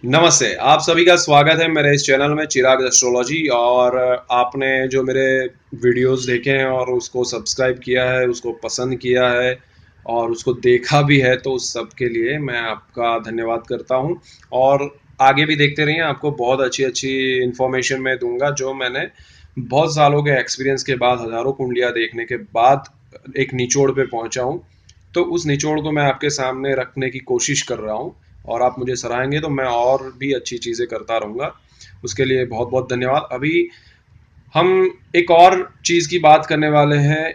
नमस्ते, आप सभी का स्वागत है मेरे इस चैनल में चिराग एस्ट्रोलॉजी। और आपने जो मेरे वीडियोस देखे हैं और उसको सब्सक्राइब किया है, उसको पसंद किया है और उसको देखा भी है, तो उस सब के लिए मैं आपका धन्यवाद करता हूं। और आगे भी देखते रहिए, आपको बहुत अच्छी अच्छी इन्फॉर्मेशन मैं दूंगा जो मैंने बहुत सालों के एक्सपीरियंस के बाद, हज़ारों कुंडलियाँ देखने के बाद एक निचोड़ पे पहुंचा हूं। तो उस निचोड़ को मैं आपके सामने रखने की कोशिश कर रहा हूं और आप मुझे सराहेंगे तो मैं और भी अच्छी चीज़ें करता रहूँगा। उसके लिए बहुत बहुत धन्यवाद। अभी हम एक और चीज़ की बात करने वाले हैं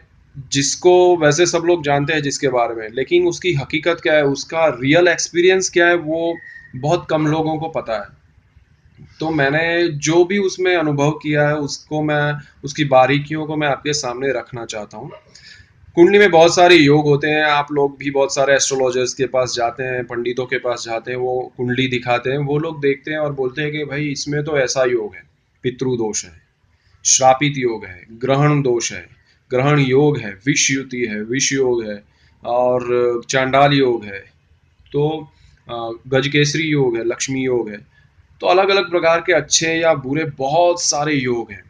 जिसको वैसे सब लोग जानते हैं जिसके बारे में, लेकिन उसकी हकीकत क्या है, उसका रियल एक्सपीरियंस क्या है, वो बहुत कम लोगों को पता है। तो मैंने जो भी उसमें अनुभव किया है उसको मैं, उसकी बारीकियों को मैं आपके सामने रखना चाहता हूँ। कुंडली में बहुत सारे योग होते हैं। आप लोग भी बहुत सारे एस्ट्रोलॉजर्स के पास जाते हैं, पंडितों के पास जाते हैं, वो कुंडली दिखाते हैं, वो लोग देखते हैं और बोलते हैं कि भाई इसमें तो ऐसा योग है, पितृ दोष है, श्रापित योग है, ग्रहण दोष है, ग्रहण योग है, विष युति है, विष योग है, और चांडाल योग है, तो गजकेसरी योग है, लक्ष्मी योग है। तो अलग अलग प्रकार के अच्छे या बुरे बहुत सारे योग हैं।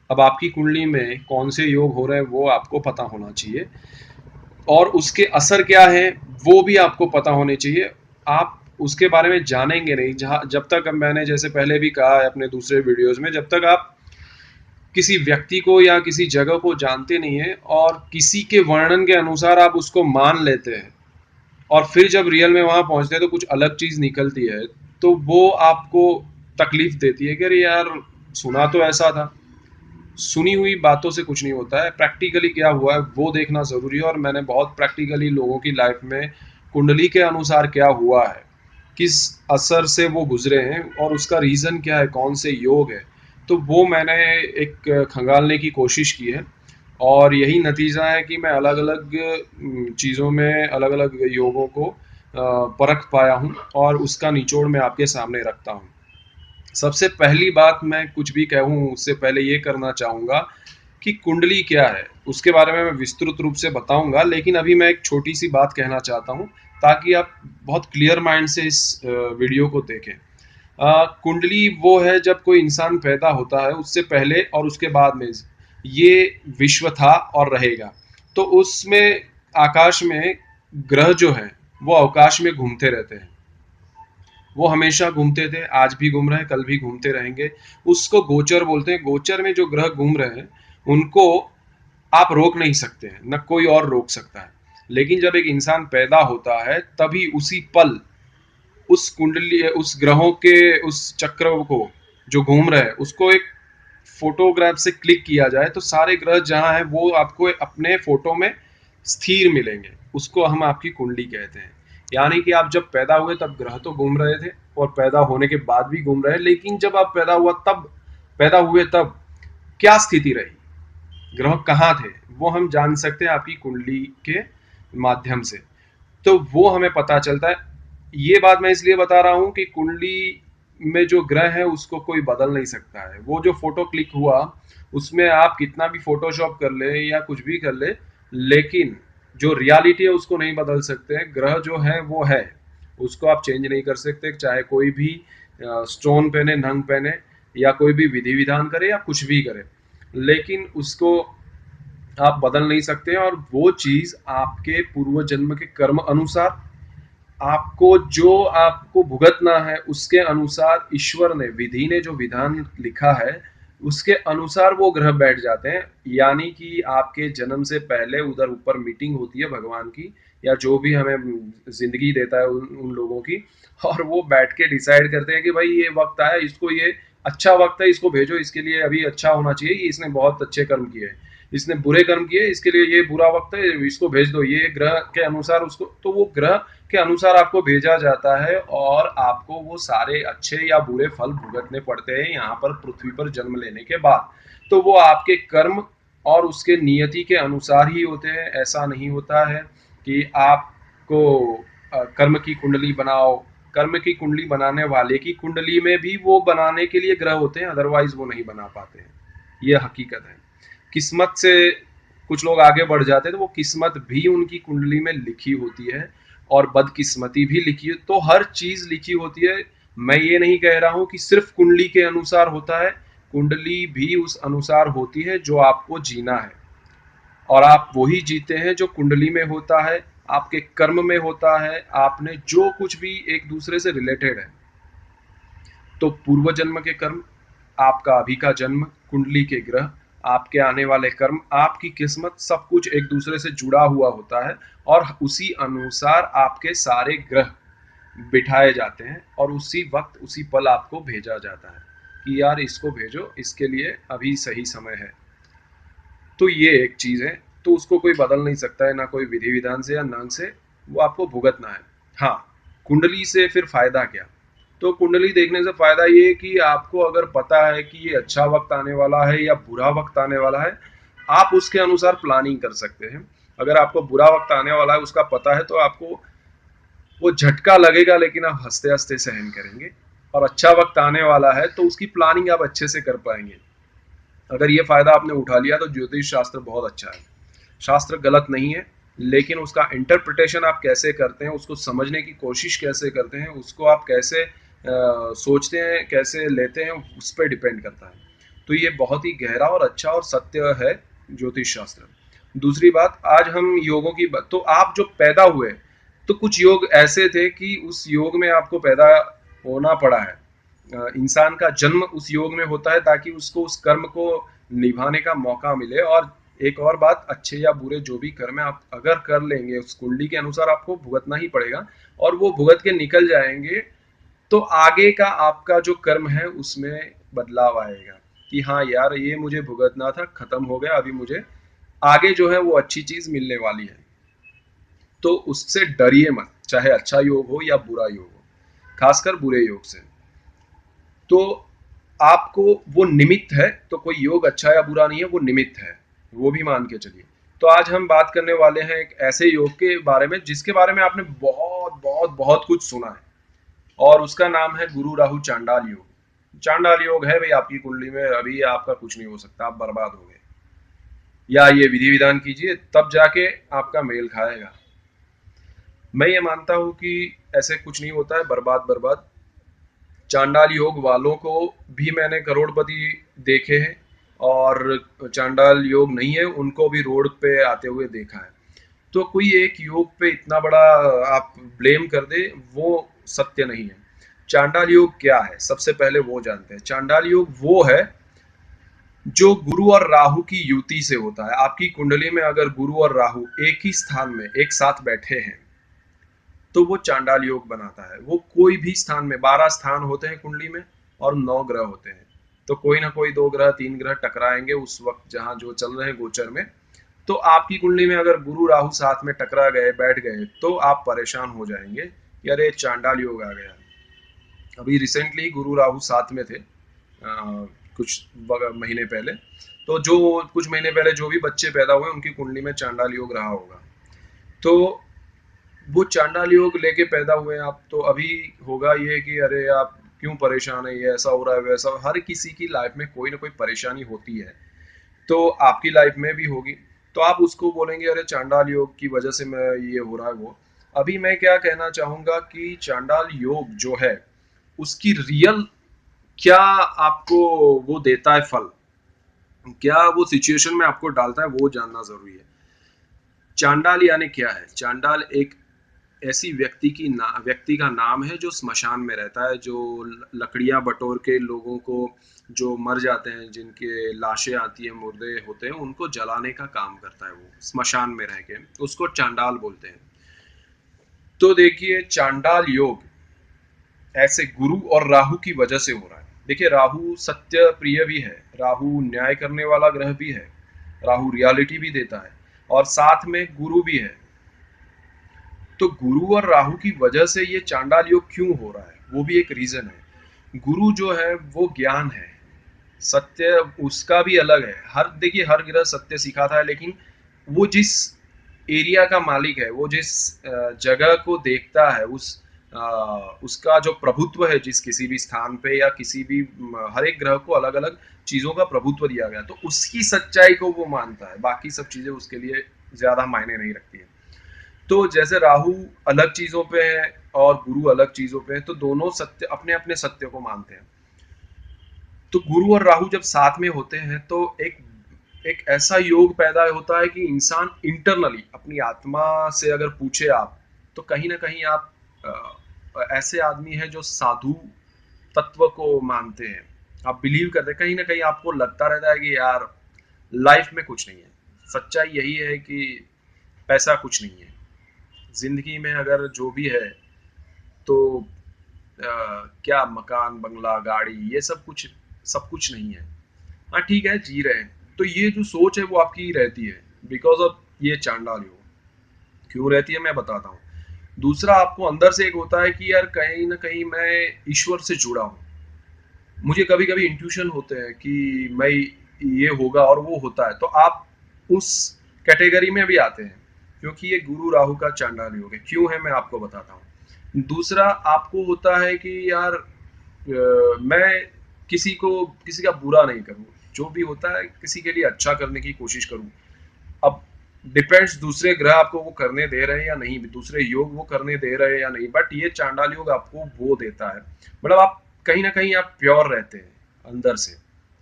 अब आपकी कुंडली में कौन से योग हो रहे हैं वो आपको पता होना चाहिए, और उसके असर क्या है वो भी आपको पता होने चाहिए। आप उसके बारे में जानेंगे नहीं जहाँ, जब तक, अब मैंने जैसे पहले भी कहा है अपने दूसरे वीडियोस में, जब तक आप किसी व्यक्ति को या किसी जगह को जानते नहीं है और किसी के वर्णन के अनुसार आप उसको मान लेते हैं, और फिर जब रियल में वहां पहुंचते हैं तो कुछ अलग चीज निकलती है, तो वो आपको तकलीफ देती है कि अरे यार, सुना तो ऐसा था। सुनी हुई बातों से कुछ नहीं होता है, प्रैक्टिकली क्या हुआ है वो देखना ज़रूरी है। और मैंने बहुत प्रैक्टिकली लोगों की लाइफ में कुंडली के अनुसार क्या हुआ है, किस असर से वो गुजरे हैं और उसका रीज़न क्या है, कौन से योग है, तो वो मैंने एक खंगालने की कोशिश की है। और यही नतीजा है कि मैं अलग अलग चीज़ों में अलग अलग योगों को परख पाया हूँ और उसका निचोड़ मैं आपके सामने रखता हूँ। सबसे पहली बात, मैं कुछ भी कहूँ उससे पहले ये करना चाहूँगा कि कुंडली क्या है उसके बारे में मैं विस्तृत रूप से बताऊंगा, लेकिन अभी मैं एक छोटी सी बात कहना चाहता हूँ ताकि आप बहुत क्लियर माइंड से इस वीडियो को देखें। कुंडली वो है जब कोई इंसान पैदा होता है, उससे पहले और उसके बाद में ये विश्व था और रहेगा। तो उसमें आकाश में ग्रह जो है वो अवकाश में घूमते रहते हैं। वो हमेशा घूमते थे, आज भी घूम रहे हैं, कल भी घूमते रहेंगे। उसको गोचर बोलते हैं। गोचर में जो ग्रह घूम रहे हैं उनको आप रोक नहीं सकते हैं, न कोई और रोक सकता है। लेकिन जब एक इंसान पैदा होता है तभी उसी पल उस कुंडली, उस ग्रहों के उस चक्र को जो घूम रहे हैं उसको एक फोटोग्राफ से क्लिक किया जाए तो सारे ग्रह जहाँ है वो आपको अपने फोटो में स्थिर मिलेंगे। उसको हम आपकी कुंडली कहते हैं। यानी कि आप जब पैदा हुए तब ग्रह तो घूम रहे थे और पैदा होने के बाद भी घूम रहे हैं, लेकिन जब आप पैदा हुए तब क्या स्थिति रही, ग्रह कहाँ थे, वो हम जान सकते हैं आपकी कुंडली के माध्यम से। तो वो हमें पता चलता है। ये बात मैं इसलिए बता रहा हूँ कि कुंडली में जो ग्रह है उसको कोई बदल नहीं सकता है। वो जो फोटो क्लिक हुआ उसमें आप कितना भी फोटोशॉप कर ले या कुछ भी कर ले, लेकिन जो रियलिटी है उसको नहीं बदल सकते हैं। ग्रह जो है वो है, उसको आप चेंज नहीं कर सकते, चाहे कोई भी स्टोन पहने, नंग पहने, या कोई भी विधि विधान करे या कुछ भी करे, लेकिन उसको आप बदल नहीं सकते। और वो चीज आपके पूर्व जन्म के कर्म अनुसार, आपको जो आपको भुगतना है उसके अनुसार, ईश्वर ने, विधि ने जो विधान लिखा है उसके अनुसार वो ग्रह बैठ जाते हैं। यानी कि आपके जन्म से पहले उधर ऊपर मीटिंग होती है भगवान की, या जो भी हमें जिंदगी देता है उन लोगों की, और वो बैठ के डिसाइड करते हैं कि भाई ये वक्त आया, इसको ये अच्छा वक्त है, इसको भेजो, इसके लिए अभी अच्छा होना चाहिए, इसने बहुत अच्छे कर्म किए, इसने बुरे कर्म किए, इसके लिए ये बुरा वक्त है, इसको भेज दो, ये ग्रह के अनुसार उसको। तो वो ग्रह के अनुसार आपको भेजा जाता है और आपको वो सारे अच्छे या बुरे फल भुगतने पड़ते हैं यहाँ पर पृथ्वी पर जन्म लेने के बाद। तो वो आपके कर्म और उसके नियति के अनुसार ही होते हैं। ऐसा नहीं होता है कि आपको कर्म की कुंडली बनाओ। कर्म की कुंडली बनाने वाले की कुंडली में भी वो बनाने के लिए ग्रह होते हैं, अदरवाइज वो नहीं बना पाते हैं। ये हकीकत है। किस्मत से कुछ लोग आगे बढ़ जाते हैं तो वो किस्मत भी उनकी कुंडली में लिखी होती है और बदकिस्मती भी लिखी है। तो हर चीज लिखी होती है। मैं ये नहीं कह रहा हूं कि सिर्फ कुंडली के अनुसार होता है, कुंडली भी उस अनुसार होती है जो आपको जीना है, और आप वही जीते हैं जो कुंडली में होता है, आपके कर्म में होता है, आपने जो कुछ भी एक दूसरे से रिलेटेड है। तो पूर्व जन्म के कर्म, आपका अभी का जन्म, कुंडली के ग्रह, आपके आने वाले कर्म, आपकी किस्मत, सब कुछ एक दूसरे से जुड़ा हुआ होता है, और उसी अनुसार आपके सारे ग्रह बिठाए जाते हैं, और उसी वक्त उसी पल आपको भेजा जाता है कि यार इसको भेजो, इसके लिए अभी सही समय है। तो ये एक चीज़ है, तो उसको कोई बदल नहीं सकता है, ना कोई विधि विधान से या नंग से, वो आपको भुगतना है। हाँ, कुंडली से फिर फायदा क्या? तो कुंडली देखने से फायदा ये है कि आपको अगर पता है कि ये अच्छा वक्त आने वाला है या बुरा वक्त आने वाला है, आप उसके अनुसार प्लानिंग कर सकते हैं। अगर आपको बुरा वक्त आने वाला है उसका पता है, तो आपको वो झटका लगेगा, लेकिन आप हंसते हंसते सहन करेंगे। और अच्छा वक्त आने वाला है तो उसकी प्लानिंग आप अच्छे से कर पाएंगे। अगर ये फायदा आपने उठा लिया तो ज्योतिष शास्त्र बहुत अच्छा है। शास्त्र गलत नहीं है, लेकिन उसका इंटरप्रिटेशन आप कैसे करते हैं, उसको समझने की कोशिश कैसे करते हैं, उसको आप कैसे सोचते हैं, कैसे लेते हैं, उस पर डिपेंड करता है। तो ये बहुत ही गहरा और अच्छा और सत्य है ज्योतिष शास्त्र। दूसरी बात, आज हम योगों की बात, तो आप जो पैदा हुए, तो कुछ योग ऐसे थे कि उस योग में आपको पैदा होना पड़ा है। इंसान का जन्म उस योग में होता है ताकि उसको उस कर्म को निभाने का मौका मिले। और एक और बात, अच्छे या बुरे जो भी कर्म है आप अगर कर लेंगे उस कुंडली के अनुसार, आपको भुगतना ही पड़ेगा, और वो भुगत के निकल जाएंगे। तो आगे का आपका जो कर्म है उसमें बदलाव आएगा कि हाँ यार ये मुझे भुगतना था, खत्म हो गया, अभी मुझे आगे जो है वो अच्छी चीज मिलने वाली है। तो उससे डरिए मत, चाहे अच्छा योग हो या बुरा योग हो, खासकर बुरे योग से। तो आपको वो निमित्त है, तो कोई योग अच्छा या बुरा नहीं है, वो निमित्त है, वो भी मान के चलिए। तो आज हम बात करने वाले हैं एक ऐसे योग के बारे में जिसके बारे में आपने बहुत बहुत बहुत कुछ सुना है, और उसका नाम है गुरु राहु चांडाल योग। चांडाल योग है भाई आपकी कुंडली में, अभी आपका कुछ नहीं हो सकता, आप बर्बाद हो गए, या ये विधि विधान कीजिए तब जाके आपका मेल खाएगा। मैं ये मानता हूँ कि ऐसे कुछ नहीं होता है, बर्बाद बर्बाद। चांडाल योग वालों को भी मैंने करोड़पति देखे हैं, और चांडाल योग नहीं है उनको भी रोड पे आते हुए देखा है। तो कोई एक योग पे इतना बड़ा आप ब्लेम कर दे, वो सत्य नहीं है। चांडाल योग क्या है, सबसे पहले वो जानते हैं। चांडाल योग वो है जो गुरु और राहु की युति से होता है। आपकी कुंडली में अगर गुरु और राहु एक ही स्थान में एक साथ बैठे हैं, तो वो चांडाल योग बनाता है। वो कोई भी स्थान में, 12 स्थान होते हैं कुंडली में और 9 ग्रह होते हैं, तो कोई ना कोई 2 ग्रह 3 ग्रह टकराएंगे उस वक्त जहां जो चल रहे हैं गोचर में। तो आपकी कुंडली में अगर गुरु राहु साथ में टकरा गए, बैठ गए, तो आप परेशान हो जाएंगे कि अरे चांडाल योग आ गया। अभी रिसेंटली गुरु राहु साथ में थे, कुछ महीने पहले। तो जो कुछ महीने पहले जो भी बच्चे पैदा हुए उनकी कुंडली में चांडाल योग रहा होगा। तो वो चांडाल योग लेके पैदा हुए आप, तो अभी होगा ये कि अरे आप क्यों परेशान है, ये ऐसा हो रहा है वैसा। हर किसी की लाइफ में कोई ना कोई परेशानी होती है, तो आपकी लाइफ में भी होगी। तो आप उसको बोलेंगे अरे चांडाल योग की वजह से मैं ये हो रहा है वो। अभी मैं क्या कहना चाहूंगा कि चांडाल योग जो है उसकी रियल क्या आपको वो देता है फल, क्या वो सिचुएशन में आपको डालता है, वो जानना जरूरी है। चांडाल यानी क्या है? चांडाल एक ऐसी व्यक्ति का नाम है जो स्मशान में रहता है, जो लकड़ियां बटोर के लोगों को, जो मर जाते हैं, जिनके लाशें आती है, मुर्दे होते हैं, उनको जलाने का काम करता है। वो स्मशान में रह के उसको चांडाल बोलते हैं। तो देखिए चांडाल योग ऐसे गुरु और राहु की वजह से हो रहा है। देखिए राहु सत्य प्रिय भी है, राहु न्याय करने वाला ग्रह भी है, राहु रियलिटी भी देता है, और साथ में गुरु भी है। तो गुरु और राहु की वजह से ये चांडाल योग क्यों हो रहा है, वो भी एक रीजन है। गुरु जो है वो ज्ञान है, सत्य उसका भी अलग है। हर देखिए हर ग्रह सत्य सिखाता है, लेकिन वो जिस एरिया का मालिक है, वो जिस जगह को देखता है, उसका जो प्रभुत्व है, जिस किसी भी स्थान पे या किसी भी हर एक ग्रह को अलग अलग चीजों का प्रभुत्व दिया गया, तो उसकी सच्चाई को वो मानता है, बाकी सब चीजें उसके लिए ज्यादा मायने नहीं रखती है। तो जैसे राहु अलग चीजों पे है, और गुरु अलग चीजों पे है, तो दोनों सत्य अपने अपने सत्य को मानते हैं। तो गुरु और राहु जब साथ में होते हैं तो एक एक ऐसा योग पैदा होता है कि इंसान इंटरनली अपनी आत्मा से अगर पूछे आप, तो कहीं ना कहीं आप ऐसे आदमी हैं जो साधु तत्व को मानते हैं। आप बिलीव करते हैं, कहीं ना कहीं आपको लगता रहता है कि यार लाइफ में कुछ नहीं है। सच्चाई यही है कि पैसा कुछ नहीं है जिंदगी में, अगर जो भी है तो क्या मकान बंगला गाड़ी ये सब कुछ नहीं है। हाँ ठीक है, जी रहे हैं, तो ये जो सोच है वो आपकी रहती है बिकॉज ऑफ ये चांडाल योग। क्यों रहती है मैं बताता हूँ। दूसरा, आपको अंदर से एक होता है कि यार कहीं ना कहीं मैं ईश्वर से जुड़ा हूँ। मुझे कभी कभी इंट्यूशन होते हैं कि मैं ये होगा और वो होता है, तो आप उस कैटेगरी में भी आते हैं क्योंकि ये गुरु राहु का चांडाल योग है। क्यों है मैं आपको बताता हूँ। दूसरा, आपको होता है कि यार मैं किसी का बुरा नहीं करूँ, जो भी होता है किसी के लिए अच्छा करने की कोशिश करूँ। अब डिपेंड्स दूसरे ग्रह आपको वो करने दे रहे हैं या नहीं, दूसरे योग वो करने दे रहे हैं या नहीं, बट ये चांडाल योग आपको वो देता है। मतलब आप कहीं ना कहीं आप प्योर रहते हैं अंदर से,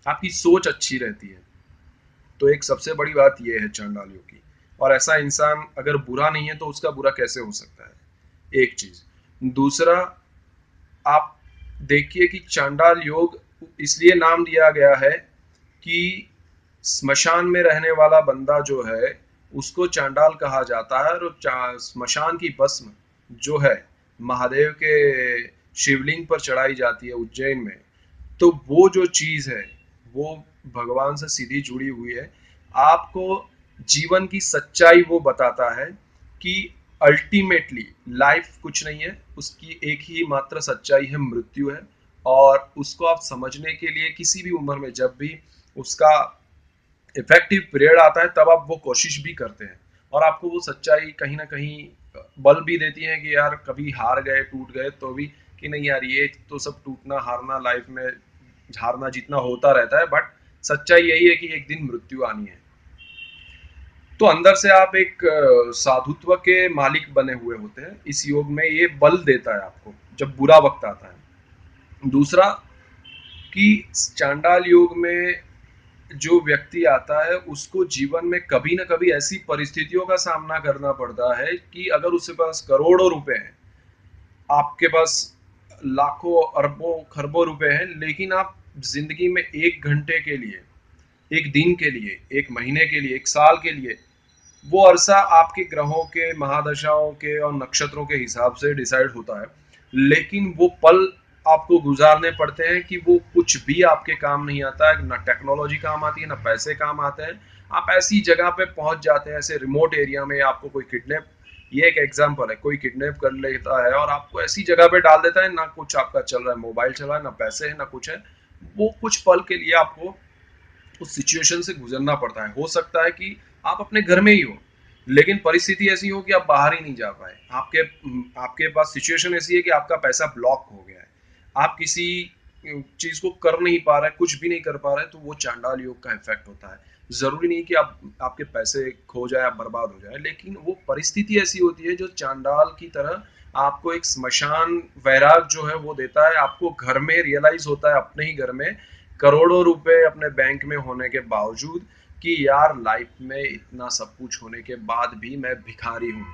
आपकी सोच अच्छी रहती है। तो एक सबसे बड़ी बात ये है चांडाल योग की। और ऐसा इंसान अगर बुरा नहीं है तो उसका बुरा कैसे हो सकता है, एक चीज। दूसरा, आप देखिए कि चांडाल योग इसलिए नाम दिया गया है कि स्मशान में रहने वाला बंदा जो है उसको चांडाल कहा जाता है। और स्मशान की भस्म जो है महादेव के शिवलिंग पर चढ़ाई जाती है उज्जैन में, तो वो जो चीज है वो भगवान से सीधी जुड़ी हुई है। आपको जीवन की सच्चाई वो बताता है कि अल्टीमेटली लाइफ कुछ नहीं है, उसकी एक ही मात्र सच्चाई है, मृत्यु है। और उसको आप समझने के लिए किसी भी उम्र में जब भी उसका इफेक्टिव पीरियड आता है तब आप वो कोशिश भी करते हैं। और आपको वो सच्चाई कहीं ना कहीं बल भी देती है कि यार कभी हार गए टूट गए तो भी, कि नहीं यार ये तो सब टूटना हारना लाइफ में, हारना जीतना होता रहता है, बट सच्चाई यही है कि एक दिन मृत्यु आनी है। तो अंदर से आप एक साधुत्व के मालिक बने हुए होते हैं। इस योग में ये बल देता है आपको जब बुरा वक्त आता है। दूसरा, कि चांडाल योग में जो व्यक्ति आता है उसको जीवन में कभी ना कभी ऐसी परिस्थितियों का सामना करना पड़ता है कि अगर उसके पास करोड़ों रुपए हैं, आपके पास लाखों अरबों खरबों रुपए हैं, लेकिन आप जिंदगी में 1 घंटे के लिए, 1 दिन के लिए, 1 महीने के लिए, 1 साल के लिए, वो अरसा आपके ग्रहों के महादशाओं के और नक्षत्रों के हिसाब से डिसाइड होता है। लेकिन वो पल आपको गुजारने पड़ते हैं कि वो कुछ भी आपके काम नहीं आता है, ना टेक्नोलॉजी काम आती है ना पैसे काम आते हैं। आप ऐसी जगह पे पहुंच जाते हैं, ऐसे रिमोट एरिया में आपको कोई किडनैप, ये एक एग्जांपल है, कोई किडनैप कर लेता है और आपको ऐसी जगह पे डाल देता है, ना कुछ आपका चल रहा है, मोबाइल चल रहा है, ना पैसे है ना कुछ है। वो कुछ पल के लिए आपको उस सिचुएशन से गुजरना पड़ता है। हो सकता है कि आप अपने घर में ही हो लेकिन परिस्थिति ऐसी हो कि आप बाहर ही नहीं जा पाए, आपके आपके पास सिचुएशन ऐसी है कि आपका पैसा ब्लॉक हो गया है, आप किसी चीज को कर नहीं पा रहे, कुछ भी नहीं कर पा रहे, तो वो चांडाल योग का इफेक्ट होता है। जरूरी नहीं कि आप आपके पैसे खो जाए, आप बर्बाद हो जाए, लेकिन वो परिस्थिति ऐसी होती है जो चांडाल की तरह आपको एक स्मशान वैराग जो है वो देता है। आपको घर में रियलाइज होता है, अपने ही घर में करोड़ों रुपए अपने बैंक में होने के बावजूद, कि यार लाइफ में इतना सब कुछ होने के बाद भी मैं भिखारी हूँ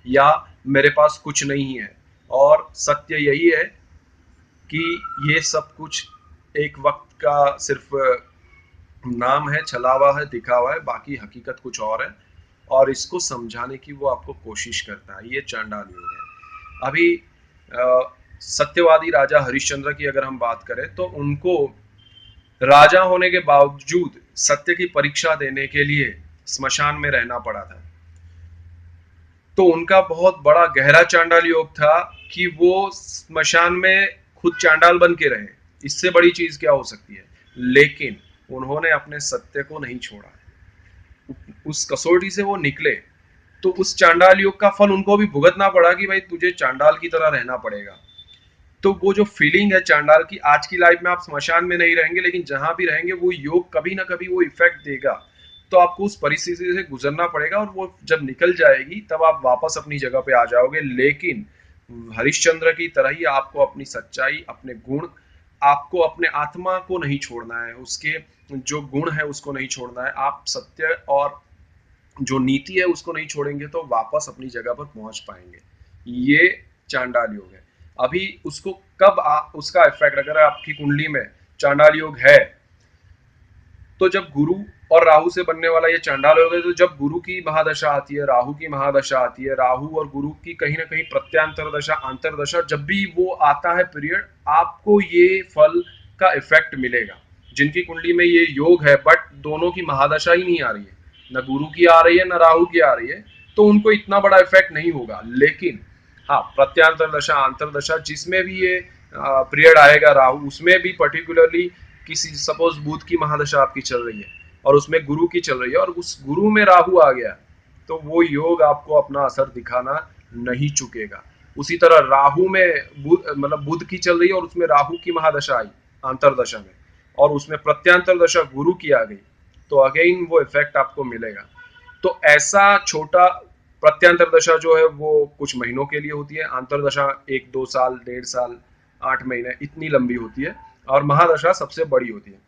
या मेरे पास कुछ नहीं है। और सत्य यही है कि ये सब कुछ एक वक्त का सिर्फ नाम है, छलावा है, दिखावा है, बाकी हकीकत कुछ और है। और इसको समझाने की वो आपको कोशिश करता है, ये चांडाल योग है। अभी सत्यवादी राजा हरिश्चंद्र की अगर हम बात करें तो उनको राजा होने के बावजूद सत्य की परीक्षा देने के लिए स्मशान में रहना पड़ा था। तो उनका बहुत बड़ा गहरा चांडाल योग था कि वो स्मशान में खुद चांडाल बन के रहे। इससे बड़ी चीज क्या हो सकती है। लेकिन उन्होंने अपने सत्य को नहीं छोड़ा, उस कसौटी से वो निकले। तो उस चांडाल योग का फल उनको भी भुगतना पड़ा कि भाई तुझे चांडाल की तरह रहना पड़ेगा। तो वो जो फीलिंग है चांडाल की, आज की लाइफ में आप स्मशान में नहीं रहेंगे लेकिन जहां भी रहेंगे वो योग कभी ना कभी वो इफेक्ट देगा। तो आपको उस परिस्थिति से गुजरना पड़ेगा और वो जब निकल जाएगी तब आप वापस अपनी जगह पे आ जाओगे। लेकिन हरिश्चंद्र की तरह ही आपको अपनी सच्चाई, अपने गुण, आपको अपने आत्मा को नहीं छोड़ना है, उसके जो गुण है उसको नहीं छोड़ना है। आप सत्य और जो नीति है उसको नहीं छोड़ेंगे तो वापस अपनी जगह पर पहुंच पाएंगे। ये चांडाल योग है। अभी उसको उसका इफेक्ट अगर आपकी कुंडली में चांडाल योग है, तो जब गुरु और राहु से बनने वाला ये चांडाल योग है, तो जब गुरु की महादशा आती है, राहु की महादशा आती है, राहु और गुरु की कहीं ना कहीं प्रत्यांतर दशा, अंतरदशा, जब भी वो आता है पीरियड, आपको ये फल का इफेक्ट मिलेगा। जिनकी कुंडली में ये योग है बट दोनों की महादशा ही नहीं आ रही है, न गुरु की आ रही है न राहु की आ रही है, तो उनको इतना बड़ा इफेक्ट नहीं होगा। लेकिन हाँ, प्रत्यांतर दशा, अंतरदशा, जिसमें भी ये पीरियड आएगा राहु, उसमें भी पर्टिकुलरली किसी सपोज बुध की महादशा आपकी चल रही है और उसमें गुरु की चल रही है और उस गुरु में राहु आ गया, तो वो योग आपको अपना असर दिखाना नहीं चुकेगा। उसी तरह राहु में मतलब बुध की चल रही है और उसमें राहु की महादशा आई अंतरदशा में, और उसमें प्रत्यांतर दशा गुरु की आ गई, तो अगेन वो इफेक्ट आपको मिलेगा। तो ऐसा छोटा प्रत्यांतर दशा जो है वो कुछ महीनों के लिए होती है, अंतरदशा 1-2 साल, 1.5 साल, 8 महीने, इतनी लंबी होती है, और महादशा सबसे बड़ी होती है।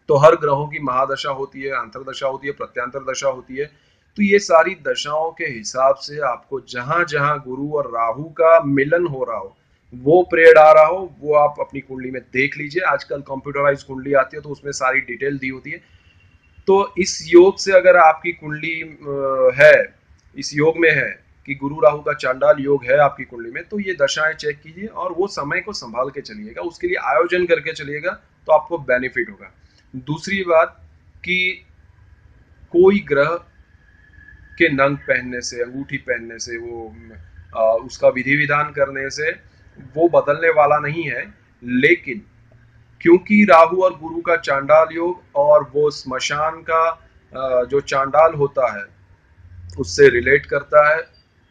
तो हर ग्रहों की महादशा होती है, अंतरदशा होती है, प्रत्यांतर दशा होती है। तो ये सारी दशाओं के हिसाब से आपको जहां जहां गुरु और राहु का मिलन हो रहा हो, वो पीरियड आ रहा हो, वो आप अपनी कुंडली में देख लीजिए। आजकल कंप्यूटराइज कुंडली आती है तो उसमें सारी डिटेल दी होती है। तो इस योग से अगर आपकी कुंडली है, इस योग में है कि गुरु राहु का चांडाल योग है आपकी कुंडली में, तो ये दशाएं चेक कीजिए और वो समय को संभाल के चलिएगा, उसके लिए आयोजन करके चलिएगा, तो आपको बेनिफिट होगा। दूसरी बात कि कोई ग्रह के नंग पहनने से, अंगूठी पहनने से, उसका विधि विधान करने से वो बदलने वाला नहीं है। लेकिन क्योंकि राहु और गुरु का चांडाल योग और वो स्मशान का जो चांडाल होता है उससे रिलेट करता है,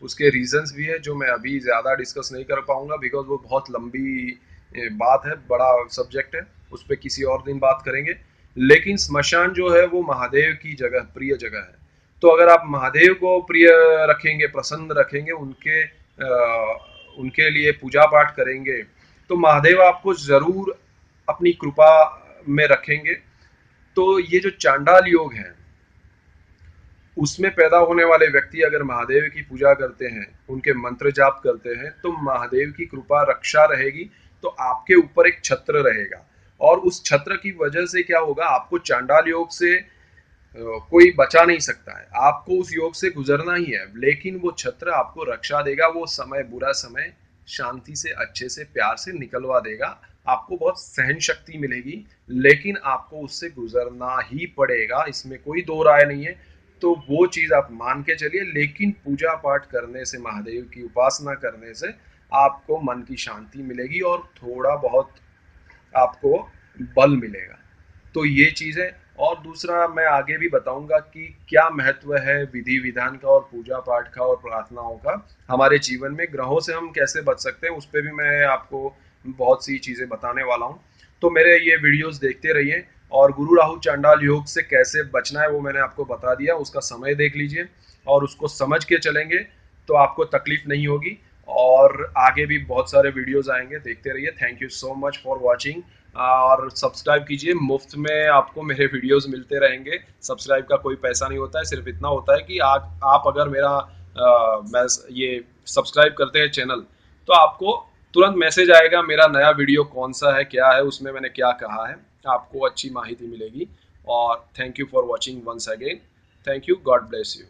उसके रीजंस भी है जो मैं अभी ज़्यादा डिस्कस नहीं कर पाऊंगा, बिकॉज वो बहुत लंबी बात है, बड़ा सब्जेक्ट है, उस पर किसी और दिन बात करेंगे। लेकिन स्मशान जो है वो महादेव की जगह, प्रिय जगह है। तो अगर आप महादेव को प्रिय रखेंगे, प्रसन्न रखेंगे, उनके लिए पूजा पाठ करेंगे, तो महादेव आपको जरूर अपनी कृपा में रखेंगे। तो ये जो चांडाल योग है उसमें पैदा होने वाले व्यक्ति अगर महादेव की पूजा करते हैं, उनके मंत्र जाप करते हैं, तो महादेव की कृपा रक्षा रहेगी। तो आपके ऊपर एक छत्र रहेगा और उस छत्र की वजह से क्या होगा, आपको चांडाल योग से कोई बचा नहीं सकता है, आपको उस योग से गुजरना ही है। लेकिन वो छत्र आपको रक्षा देगा, वो समय, बुरा समय शांति से, अच्छे से, प्यार से निकलवा देगा। आपको बहुत सहन शक्ति मिलेगी, लेकिन आपको उससे गुजरना ही पड़ेगा, इसमें कोई दो राय नहीं है। तो वो चीज आप मान के चलिए। लेकिन पूजा पाठ करने से, महादेव की उपासना करने से आपको मन की शांति मिलेगी और थोड़ा बहुत आपको बल मिलेगा। तो ये चीज है। और दूसरा मैं आगे भी बताऊंगा कि क्या महत्व है विधि विधान का और पूजा पाठ का और प्रार्थनाओं का हमारे जीवन में, ग्रहों से हम कैसे बच सकते हैं, उस पर भी मैं आपको बहुत सी चीजें बताने वाला हूँ। तो मेरे ये वीडियोस देखते रहिए। और गुरु राहु चांडाल योग से कैसे बचना है वो मैंने आपको बता दिया, उसका समय देख लीजिए और उसको समझ के चलेंगे तो आपको तकलीफ नहीं होगी। और आगे भी बहुत सारे वीडियोस आएंगे, देखते रहिए। Thank you so much for watching. और सब्सक्राइब कीजिए, मुफ्त में आपको मेरे वीडियोस मिलते रहेंगे। सब्सक्राइब का कोई पैसा नहीं होता है, सिर्फ इतना होता है कि आप अगर मेरा ये सब्सक्राइब करते हैं चैनल, तो आपको तुरंत मैसेज आएगा मेरा नया वीडियो कौन सा है, क्या है, उसमें मैंने क्या कहा है, आपको अच्छी माहिती मिलेगी। और thank you for watching once again. Thank you, God bless you.